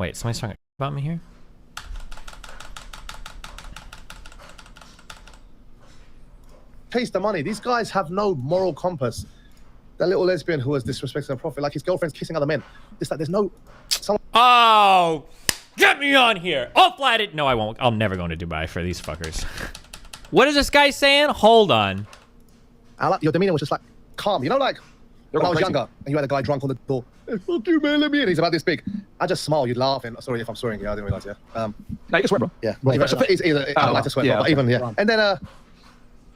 Wait, somebody's talking about me here? Chase the money. These guys have no moral compass. That little lesbian who was disrespecting the prophet, like his girlfriend's kissing other men. It's like there's no... Oh, get me on here. I'll fly it. No, I won't. I'm never going to Dubai for these fuckers. What is this guy saying? Hold on. Your demeanor was just like calm. You know, like when I was younger and you had a guy drunk on the door. Hey, fuck you, man, let me in. He's about this big. I just smile, you'd laugh, and sorry if I'm swearing. Yeah, I didn't realize. Yeah. No, you can swear, bro. Yeah. Well, I don't like to swear, yeah, but okay. even yeah. And then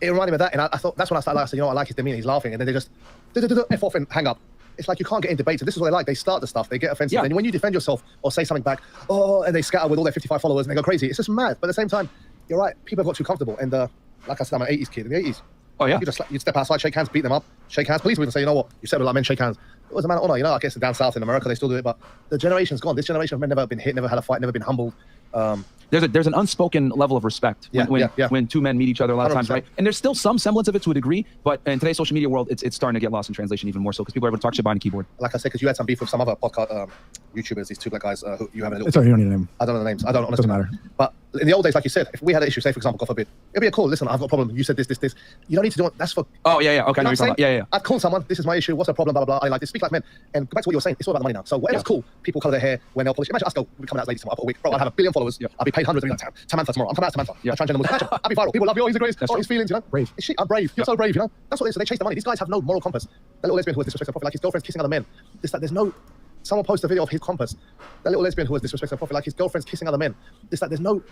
it reminded me of that, and I thought that's when I started. I said, you know, I like his demeanor. He's laughing, and then they just F off and hang up. It's like you can't get in debates, and this is what they like. They start the stuff, they get offensive, and when you defend yourself or say something back, and they scatter with all their 55 followers and they go crazy. It's just mad. But at the same time, you're right. People have got too comfortable, and like I said, I'm an 80s kid in the 80s. Oh yeah. You'd step outside, shake hands, beat them up, shake hands. Police would even say, you know what, you said with like men, shake hands. It was a man of honor, you know. I guess down south in America they still do it, but the generation's gone. This generation of men never been hit, never had a fight, never been humbled. There's an unspoken level of respect when two men meet each other a lot of times, right? And there's still some semblance of it to a degree, but in today's social media world, it's starting to get lost in translation even more so because people are able to talk shit behind a keyboard. Like I said, because you had some beef with some other podcast YouTubers, these two black guys who you have a little. Sorry, you don't need a name. I don't know the names. I don't honestly matter. But in the old days, like you said, if we had an issue, say for example, God forbid, it'd be a call. Listen, I've got a problem. You said this. You don't need to do it. That's for. Oh yeah. Okay. You know what I'm saying? Yeah. I'd call someone. This is my issue. What's the problem? Blah blah blah. I like this. Speak like men. And go back to what you were saying. It's all about the money now. So whatever's cool. People color their hair when they'll polish. Imagine us go. We coming out as ladies tomorrow. I'll put a wig. Bro, I'd have 1 billion followers. I'll be paid hundreds. I'll be like, Samantha tomorrow. I'm coming out as Samantha. Yeah. Transgender. Imagine. I'll be viral. People love you. Oh, he's the greatest. His feelings. You know. Brave. Shit, I'm brave. You're so brave. You know. That's what it is. So they chase the money. These guys have no moral compass. That little lesbian who was disrespecting the prophet, like his girlfriend's kissing other men. It's like there's no. Someone posted a video of his compass. That little lesbian who was disrespecting the prophet, like his girlfriend's kissing other men. It's like there's no.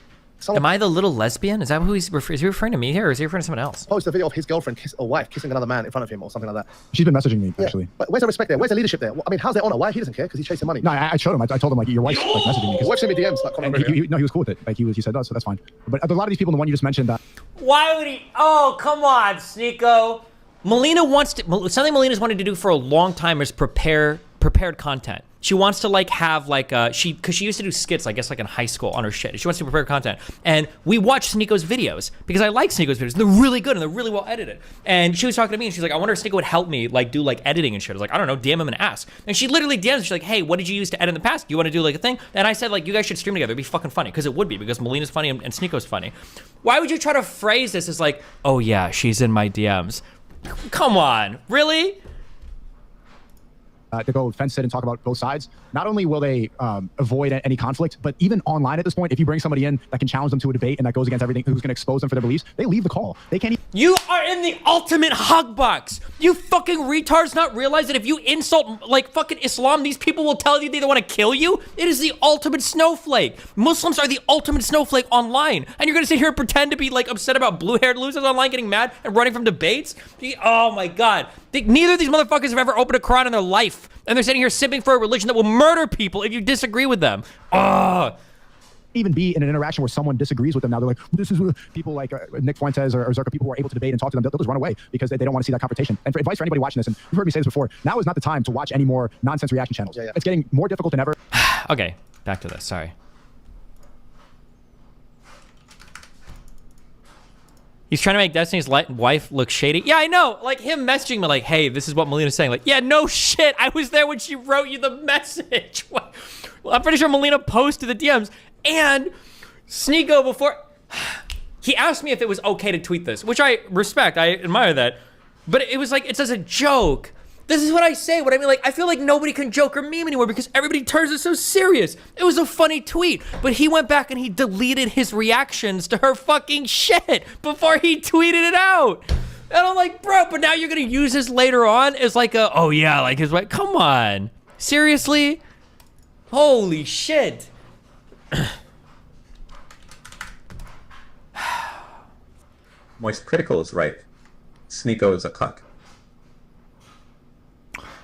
Am I the little lesbian? Is that who he's referring? Is he referring to me here, or is he referring to someone else? Post a video of his girlfriend or wife kissing another man in front of him, or something like that. She's been messaging me actually. But where's the respect there? Where's the leadership there? I mean, how's their honor? Why he doesn't care? Because he's chasing money. No, I showed him. I told him like your wife's like messaging me. His wife sent me DMs. Like, and no, he was cool with it. Like he said, oh, so that's fine. But a lot of these people, the one you just mentioned, that. Why would he? Oh, come on, Sneako. Melina wants to. Something Melina's wanted to do for a long time is prepared content. She wants to like have like because she used to do skits, I guess, like in high school on her shit. She wants to prepare content, and we watch Sneako's videos because I like Sneako's videos. They're really good and they're really well edited. And she was talking to me and she's like, I wonder if Sneako would help me like do like editing and shit. I was like, I don't know, DM him and ask. And she literally DMs. She's like, hey, what did you use to edit in the past? Do you want to do like a thing? And I said like, you guys should stream together. It'd be fucking funny because it would be because Melina's funny and Sneako's funny. Why would you try to phrase this as like, oh yeah, she's in my DMs? Come on, really? To go fence sit and talk about both sides. Not only will they avoid any conflict, but even online at this point, if you bring somebody in that can challenge them to a debate and that goes against everything, who's going to expose them for their beliefs, they leave the call. They can't even. You are in the ultimate hug box. You fucking retards not realize that if you insult like fucking Islam, these people will tell you they want to kill you? It is the ultimate snowflake. Muslims are the ultimate snowflake online. And you're going to sit here and pretend to be like upset about blue-haired losers online getting mad and running from debates? Oh my God. Neither of these motherfuckers have ever opened a Quran in their life. And they're sitting here simping for a religion that will murder people if you disagree with them. Even be in an interaction where someone disagrees with them. Now they're like, this is people like Nick Fuentes or Zerka, people who are able to debate and talk to them, they'll just run away because they don't want to see that confrontation. And for advice for anybody watching this, and you've heard me say this before, now is not the time to watch any more nonsense reaction channels. It's getting more difficult than ever. Okay, back to this, sorry. He's trying to make Destiny's wife look shady. Yeah, I know. Like him messaging me like, hey, this is what Melina's saying. Like, yeah, no shit. I was there when she wrote you the message. Well, I'm pretty sure Melina posted the DMs. And Sneako before, he asked me if it was okay to tweet this, which I respect. I admire that. But it was like, it's as a joke. This is what I say. What I mean, like, I feel like nobody can joke or meme anymore because everybody turns it so serious. It was a funny tweet, but he went back and he deleted his reactions to her fucking shit before he tweeted it out. And I'm like, bro, but now you're gonna use this later on as like a, oh yeah, like his wife. Come on, seriously? Holy shit. Moist Critical is right. Sneako is a cuck.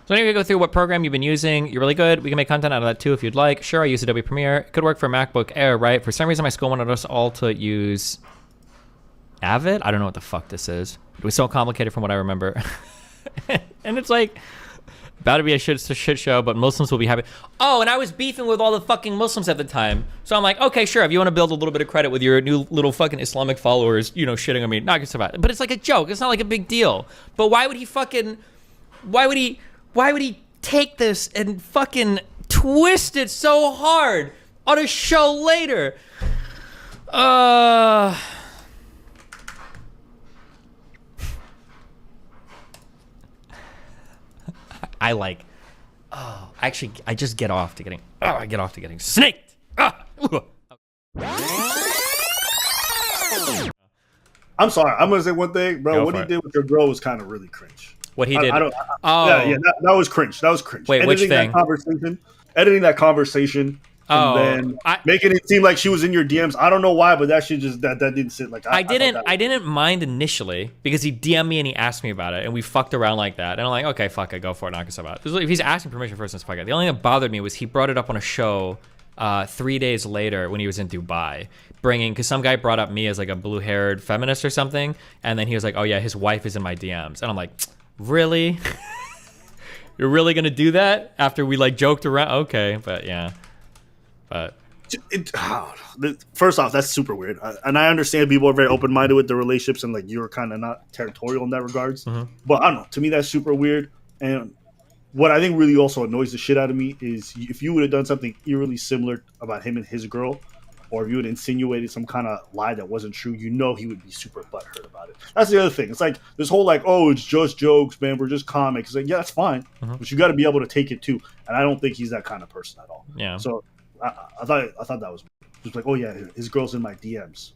So anyway, go through what program you've been using. You're really good. We can make content out of that too if you'd like. Sure, I use Adobe Premiere. It could work for MacBook Air, right? For some reason, my school wanted us all to use Avid. I don't know what the fuck this is. It was so complicated from what I remember. And it's like, about to be a shit show, but Muslims will be happy. Oh, and I was beefing with all the fucking Muslims at the time. So I'm like, okay, sure, if you want to build a little bit of credit with your new little fucking Islamic followers, you know, shitting on me, not gonna survive. But it's like a joke. It's not like a big deal. But why would he take this and fucking twisted so hard on a show later. I like. Oh, actually, I just get off to getting. Oh, I get off to getting snaked. I'm sorry. I'm gonna say one thing, bro. Go what for he it. did with your girl was kind of really cringe. What he did? I don't. Oh, yeah, that was cringe. That was cringe. Wait, which thing? Editing that conversation, and then making it seem like she was in your DMs. I don't know why, but that shit just that didn't sit like. I didn't mind initially because he DM'd me and he asked me about it, and we fucked around like that. And I'm like, okay, fuck it, go for it, knock yourself out. If he's asking permission first, it's fuck it. The only thing that bothered me was he brought it up on a show 3 days later when he was in Dubai, because some guy brought up me as like a blue-haired feminist or something, and then he was like, oh yeah, his wife is in my DMs, and I'm like, really? You're really gonna do that after we like joked around? Okay, but yeah, but first off, that's super weird, and I understand people are very open-minded with their relationships, and like you're kind of not territorial in that regards. But I don't know. To me, that's super weird. And what I think really also annoys the shit out of me is if you would have done something eerily similar about him and his girl, or if you had insinuated some kind of lie that wasn't true, you know he would be super butthurt about it. That's the other thing. It's like this whole like, oh, it's just jokes, man. We're just comics. It's like, yeah, that's fine, but you got to be able to take it too. And I don't think he's that kind of person at all. Yeah. So I thought that was just like, oh yeah, his girl's in my DMs.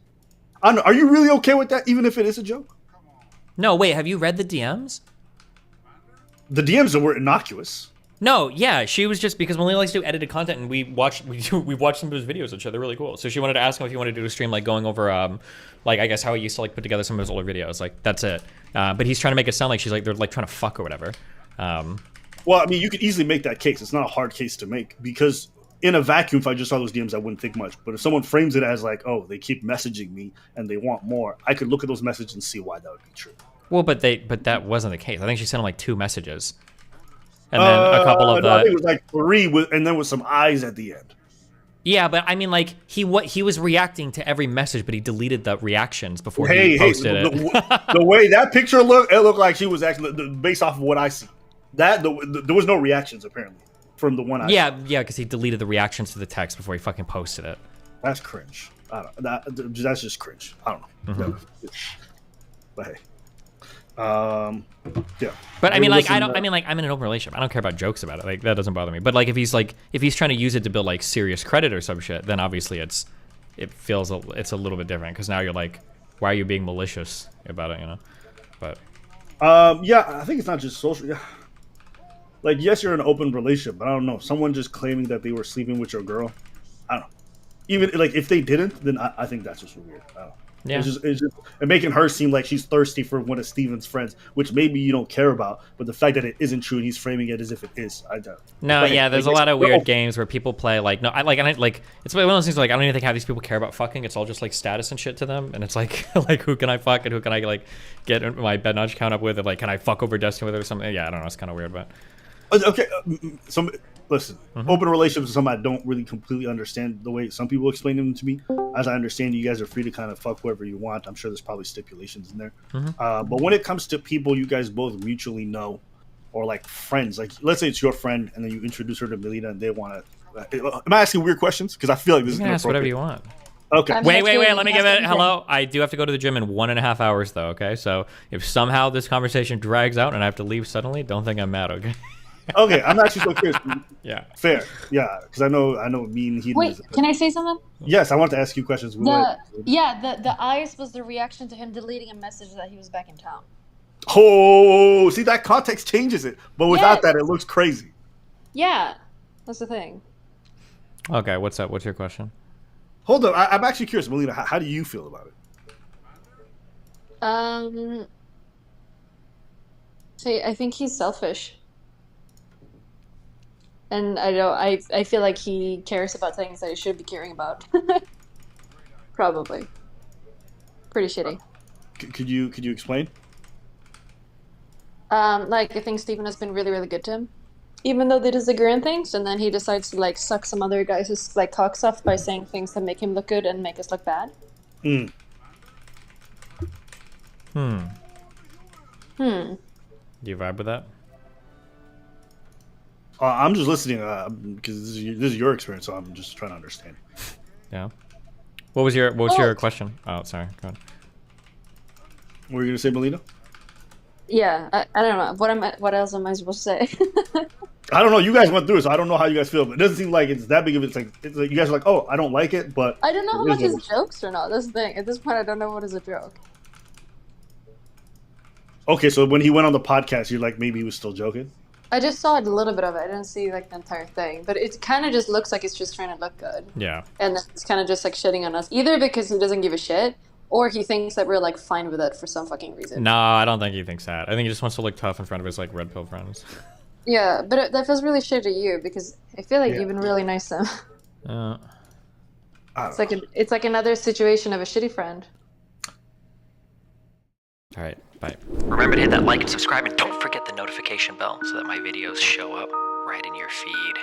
I don't know, are you really okay with that, even if it is a joke? No, wait. Have you read the DMs? The DMs were innocuous. No, yeah, she was just because Melina likes to do edited content, and we watched some of his videos and shit. They're really cool. So she wanted to ask him if he wanted to do a stream, like going over, like I guess how he used to like put together some of his older videos. Like that's it. But he's trying to make it sound like they're like trying to fuck or whatever. Well, I mean, you could easily make that case. It's not a hard case to make because in a vacuum, if I just saw those DMs, I wouldn't think much. But if someone frames it as like, oh, they keep messaging me and they want more, I could look at those messages and see why that would be true. Well, but that wasn't the case. I think she sent him like 2 messages. And then a couple of I think it was like 3 and then with some eyes at the end. Yeah, but I mean, like he was reacting to every message, but he deleted the reactions before he posted it. The way that picture looked, it looked like she was actually based off of what I see. There was no reactions apparently from the one I saw. Because he deleted the reactions to the text before he fucking posted it. That's cringe. That's just cringe. I don't know. But hey. Yeah. But I mean, like, I'm in an open relationship. I don't care about jokes about it. Like, that doesn't bother me. But like, if he's trying to use it to build like serious credit or some shit, then obviously it's a little bit different because now you're like, why are you being malicious about it? You know. But. Yeah, I think it's not just social. Yeah. Like, yes, you're in an open relationship, but I don't know. Someone just claiming that they were sleeping with your girl, I don't know. Even like if they didn't, then I think that's just weird. I don't know. Yeah. It's just making her seem like she's thirsty for one of Steven's friends, which maybe you don't care about. But the fact that it isn't true and he's framing it as if it is, I don't. No, yeah, there's a lot of weird games where people play like it's one of those things where, like, I don't even think how these people care about fucking. It's all just like status and shit to them, and it's like like who can I fuck and who can I like get my bed nudge count up with, and like can I fuck over Destiny with it or something? Yeah, I don't know. It's kind of weird, but okay. Listen, open relationships with somebody I don't really completely understand the way some people explain them to me. As I understand, you guys are free to kind of fuck whoever you want. I'm sure there's probably stipulations in there. But when it comes to people you guys both mutually know, or like friends, like let's say it's your friend and then you introduce her to Melina and they want to. Am I asking weird questions? Because I feel like this is inappropriate. Ask whatever you want. Okay. Wait. Let me give it. Hello. I do have to go to the gym in 1.5 hours, though. Okay. So if somehow this conversation drags out and I have to leave suddenly, don't think I'm mad. Okay. Okay, I'm actually so curious. Yeah. Fair. Yeah, because I know mean he. Wait, can I say something? Yes, I want to ask you questions. The eyes was the reaction to him deleting a message that he was back in town. Oh, see, that context changes it, but without that, it looks crazy. Yeah, that's the thing. Okay, what's up? What's your question? Hold on, I'm actually curious, Melina. How do you feel about it? I think he's selfish. And I feel like he cares about things that he should be caring about. Probably. Pretty shitty. Could you explain? Like, I think Steven has been really, really good to him. Even though they disagree on things, and then he decides to, like, suck some other guys' like, cocks off by saying things that make him look good and make us look bad. Do you vibe with that? I'm just listening because this is your experience, so I'm just trying to understand. Yeah. What was your question? Oh, sorry. Go on. What were you gonna say, Melina? Yeah, I don't know. What else am I supposed to say? I don't know. You guys went through it, so I don't know how you guys feel. But it doesn't seem like it's that big of it's like you guys are like, oh, I don't like it, but I don't know how much is jokes or not. That's the thing. At this point, I don't know what is a joke. Okay, so when he went on the podcast, you're like, maybe he was still joking. I just saw a little bit of it. I didn't see like the entire thing, but it kind of just looks like it's just trying to look good. Yeah. And it's kind of just like shitting on us, either because he doesn't give a shit, or he thinks that we're like fine with it for some fucking reason. No, I don't think he thinks that. I think he just wants to look tough in front of his like red pill friends. Yeah, but that feels really shit to you because I feel like you've been really nice to him. It's like another situation of a shitty friend. All right, bye. Remember to hit that like and subscribe, and don't forget the notification bell so that my videos show up right in your feed.